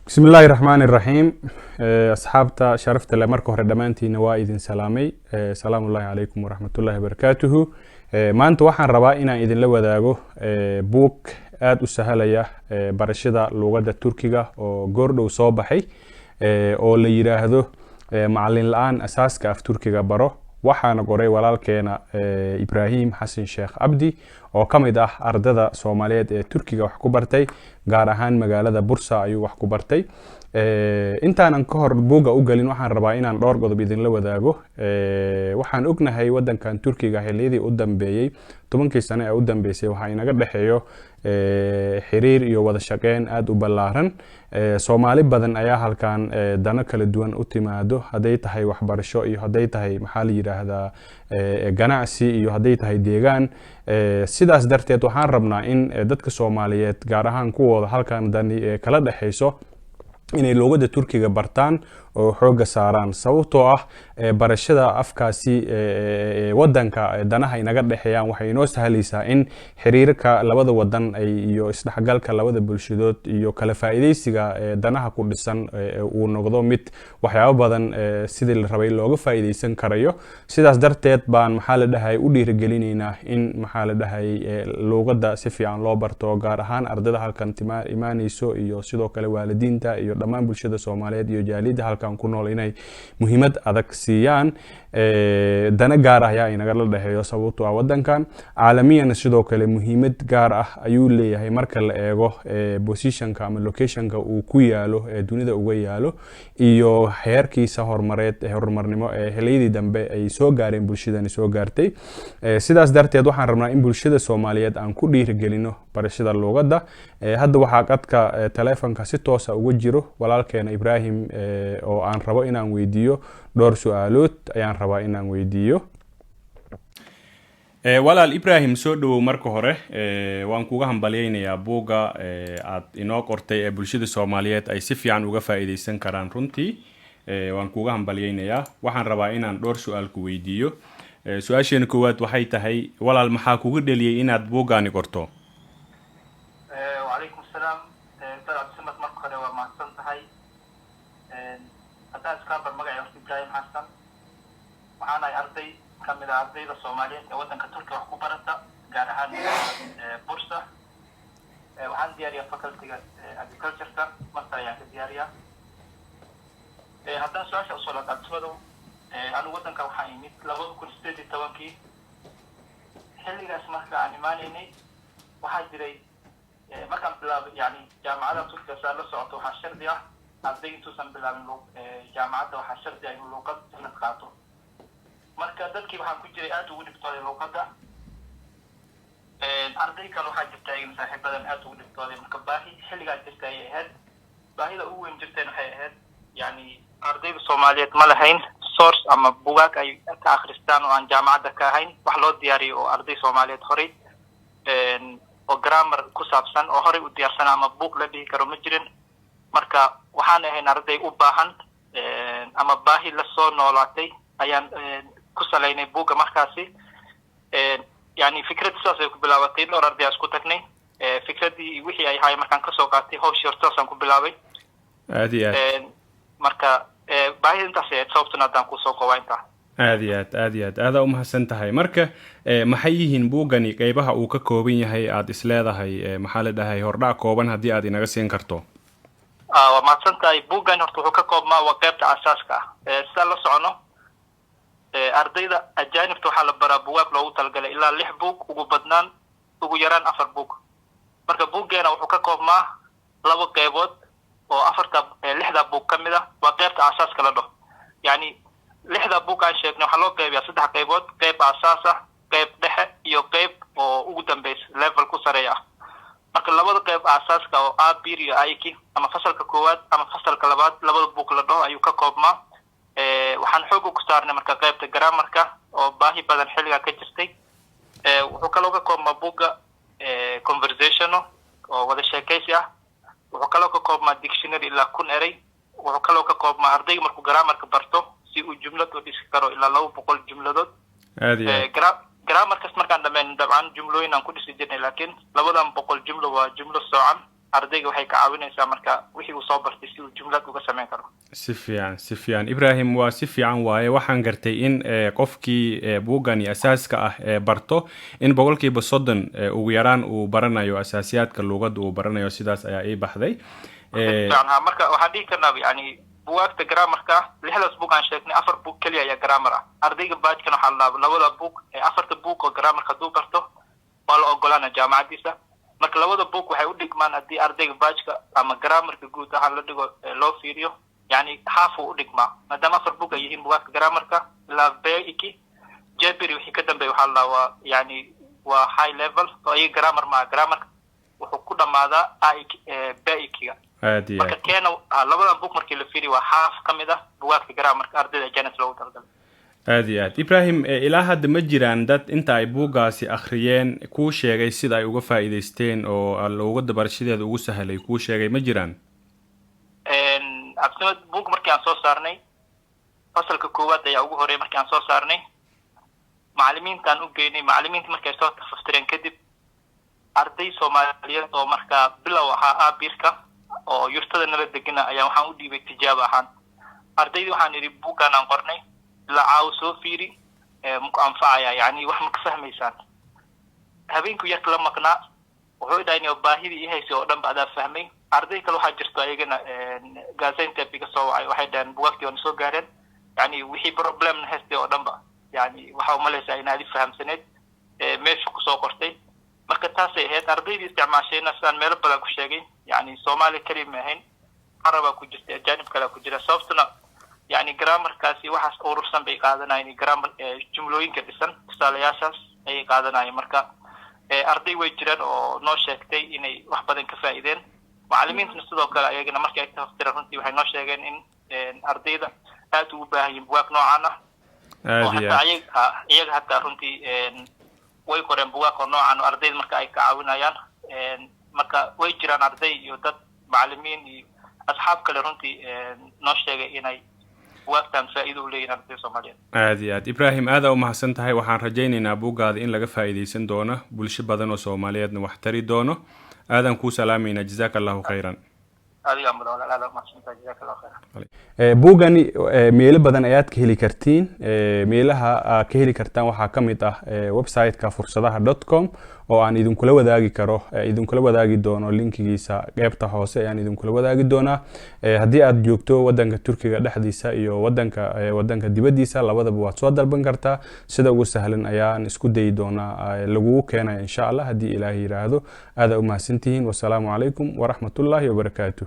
بسم الله الرحمن الرحيم. أصحابتا شرفت لمركو هردمانتي نوائد سلامي. سلام الله عليكم ورحمة الله وبركاته. ما أنت waxaan rabaa inaan idin la wadaago book aad u sahalaya barashada luqadda Turkiga oo goordhow soo baxay oo la yiraahdo macallin la'aan asaaska af Turkiga baro. waxaana qoray walaalkeena Ibrahim Xasan Sheekh Abdi oo kamid ah ardada Soomaaliyeed ee Turkiga wax ku bartay gaar ahaan magaalada Bursa ayuu wax ku bartay. intaanan ka hor buuga u galin waxaan rabaa inaan dhowr qodob idin la wadaago. waxaan ognahay wadankan Turkiga xiliyadii u dambeeyay 10 sano ee u dambeysay waxa inaga dhaxeeyo xiriir iyo wada shaqeyn aad u ballaaran. Soomaali badan ayaa halkan dano kala duwan u timaado haday tahay waxbarasho iyo haday tahay maxaa la yiraahdaa ganacsi iyo haday tahay deegaan. sidaas darteed waxaan rabnaa in dadka Soomaaliyeed gaar ahaan kuwooda halkan dani kala dhaxeyso inay luqadda Turkiga bartaan oo xooga saaraan sababtoo ah barashada afkaasi wadanka danaha inaga dhaxeeyaan waxay inoo sahlaysaa in xiriirka labada wadan ay iyo isdhaxgalka labada bulshadood iyo kala faa'iideysiga danaha ku dhisan uu noqdo mid waxyaabo badan sidii la rabay looga faa'iideysan karayo. sidaas darteed baan maxaa la dhahay u dhiirigelinaynaa in maxaa la dhahay luqadda si fiican loo barto gaar ahaan ardada halkan imaanayso iyo sidoo kale waalidiinta iyo dhammaan bulshada Soomaaliyeed iyo jaaliyada halkan ku nool inay muhiimad adag siiyaan dana gaar ah ayaa inaga la dhaxeeyo sababtoo ah wadankan caalamiyan sidoo kale muhiimad gaar ah ayuu leeyahay marka la eego positionka ama locationka uu ku yaalo dunida uga yaalo iyo heerkiisa horumarnimo xiliyadii dambe ay soo gaareen bulshadani soo gaartay. sidaas darteed waxaan rabnaa in bulshada Soomaaliyeed aan ku dhiirigelino barashada luqadda. hadda waxaa qadka telefoonka si toos ah uga jiro walaalkeena Ibrahim oo aan rabo inaan weydiiyo dhowr su'aalood ayaan rabaa inaan weydiiyo. walaal Ibrahim soo dhawow marka hore waan kuga hambalyeynaya buuga aad inoo qortay ee bulshada Soomaaliyeed ay si fiican uga faa'iideysan karaan runtii. waan kuga hambalyeynaya waxaan rabaa inaan dhowr su'aal ku weydiiyo. su'aasheena koowaad waxay tahay walaal maxaa kugu dhaliyay inaad buugaani qorto? وعليكم السلام. طلعت سمت مركز وما سنتهاي. هذا سكابر مجاي إبراهيم حسن. وأنا أرضي كمل أرضي الصومالية ودن كتركيا وحكومة جارهان بورصة. وعن دياريا فكرتي agriculture تا مصر يعني دياريا. هذا سؤال أصولات أتصله. أنا ودن كوحيمي لابد كل ستة توانكي. حلقة اسمها عن إيماني وحاجري markaan bilaabay yani jaamacada Turkiga soo la socoto waxa shardi ah ardaydu san bilaabin jaamacada waxa shardi ah in luqad la qaato. marka dadkii waxaan ku jiray aad ugu dhigtooday luqadda. arday kale waxa jirtay in saaxiibadan aad ugu dhigtooday marka baahi xilligaas jirtay ay ahayd baahida ugu weyn jirtay waxay ahayd yani ardayda Soomaaliyeed ma lahayn source ama buugaag ay ka akhristaan oo aan jaamacada ka ahayn wax loo diyaariyo oo arday Soomaaliyeed horay oo grammar ku saabsan oo hore u diyaarsan ama book la dhigi karo ma jirin. marka waxaan ahayn arday u baahan ama baahi la soo noolaatay ayaan ku saleynay buuga markaasi. yani fikrad saas ay ku bilaabatay dhowr arday isku tagnay. fikradii wixii ay hay markaan ka soo qaatay hawsha hortaasan ku bilaabay. marka baahi intaas ay sababtuna hadaan ku soo qowaynta aad u mahadsan tahay. marka maxay yihiin buugani qaybaha uu ka kooban yahay aad isleedahay maxaa la dhahay hordhac kooban hadii aad inaga siin karto? waa mahadsan tahay. buugani horta wuxuu ka koobmaa waa qaybta asaaska ah. sida la socono ardayda ajaanibta waxaa la baraa buugaag loogu talagalay ilaa 6 buug ugu badnaan ugu yaraan 4 buug. marka buuggeena wuxuu ka koobmaa 2 qaybood oo 6 buug ka mid ah waa qaybta asaaska la dhaho. yani 6 buug aan sheegnay waxa loo qaybiyaa 3 qaybood qayb asaas ah qayb dhexe iyo qayb oo ugu dambeys level ku sareeya. marka labada qayb asaaska oo A B iyo IK ama fasalka koowaad ama fasalka labaad labada buug la dhaho ayuu ka koobmaa. waxaan xoog ku saarnay marka qaybta grammarka oo baahi badan xilliga ka jirtay. wuxuu kaloo ka koobmaa buugga conversational oo wada sheekaysi ah. wuxuu kaloo ka koobmaa dictionary ilaa 1000 eray. wuxuu kaloo ka koobmaa ardayga markuu grammarka barto si uu jumlad u dhisi karo ilaa 200 jumladood. grammarkas markaan dhameyn dabcan jumlooyin aan ku dhisi jirnay laakiin 200 jumlo waa jumlo soocan ardayga waxay ka caawinaysaa marka wixii uu soo bartay si uu jumlad uga sameyn karo. si fiican Ibrahim waa si fiican waaye waxaan gartay in qofkii buugani asaaska ah barto in boqolkiiba 30 ugu yaraan uu baranayo asaasiyaadka luqadda uu baranayo sidaas ayaa ii baxday marka waxaan dhihi karnaa yani buugta grammarka lixdaas buug aan sheegnay 4 buug kaliya ayaa grammar ah ardayga baajkan waxa la labada buug 4 buug oo grammarka duu barto waa la ogolaanaa jaamacadiisa marka labada buug waxay u dhigmaan haddii ardayga baajka ama grammarka guud ahaan la dhigo loo fiiriyo يعني حافو دقما ما دام أفر بوجا يهم بوقت جرامركا لا بيكي جابري وحي كدم بيوحلا ويعني وهاي ليفل وأي جرامر مع جرامر وحكودا ماذا أي بيكي عادي marka keena labada book markii la fiiri waa half kamida buugaagta grammarka ardayda Janet loo tarjumay aad Ibrahim ilaa hadda ma jiraan dad inta ay buugaasi akhriyeen ku sheegay sida ay uga faa'iideysteen oo looga dabarshadeeda ugu sahlay ku sheegay ma jiraan absad book markii aan soo saarnay fasalka koowaad ayaa ugu horeeyay markii aan soo saarnay macallimiintan u geynay macallimiinta markay soo tafaftireen kadib arday Soomaaliyeed oo marka bilow ahaa aabirka oo yurtada nala degana ayaa waxaan u dhiibay tijaabo ahaan ardaydu waxaan iri buugaan aan qornay la caaw soo fiiri muku anfacaya yani wax ma ka fahmaysaan habeenku yar la maqnaa wuxuu dhaynay baahidii i hayso oo dhan baad fahmay arday kale waxa jirto ayagana gaasaynta biga soo wacay waxay dhan buugtii oo soo gaareen yani wixii problem haystay oo dhanba yani waxa u maleysay inaad fahamsaneed meesha ku soo qortay marka taas ay ahayd ardaydii isticmaashayna sidaan meel badan ku sheegay yani Soomaali kaliya ma ahayn Arab ku jirta janib kale ku jira sababtuna يعني جرامر كاسي واحد أورسن بيقعدنا يعني جرامر جملوين كديسن سالياساس أي قعدنا يعني مركا أرضي ويجرن أو نوشكتي إني واحد بدن كفايدين معلمين نسدوا كلا يجينا مركا يتفسر رنتي وحنا نوشكين إن أرضي ده أتو به يبواك نوعنا وحتى يج حتى رنتي ويكورن بواك نوعنا أرضي مركا يكعونا يعني مركا ويجرن أرضي يودت معلمين أصحاب كلا رنتي نوشكين إني وقتاً فائدو لينا ardayda Soomaaliyeed aad Ibrahim aad u mahadsan tahay waxaan rajaynaynaa buugaada in laga faa'iideysan doono bulsho badan oo Soomaaliyeedna wax tari doono aadan ku salaamayna jazakallahu khayran adiga amada walaal mahadsan tahay jazakallahu khayran buugani meelo badan ayaad ka heli kartiin meelaha aad ka heli kartaan waxa kamid ah website-ka fursadaha.com oo aan idin kula wadaagi doono linkigiisa qaybta hoose ayaan idin kula wadaagi doonaa hadii aad joogto wadanka Turkiga dhexdiisa iyo wadanka dibadiisa labadaba waad soo dalban kartaa sida ugu sahlan ayaan isku day doonaa lagu keenay insha Allah hadii Ilaahay yiraahdo aad u mahadsantihiin wassalaamu calaykum wa rahmatullaahi wa barakaatuh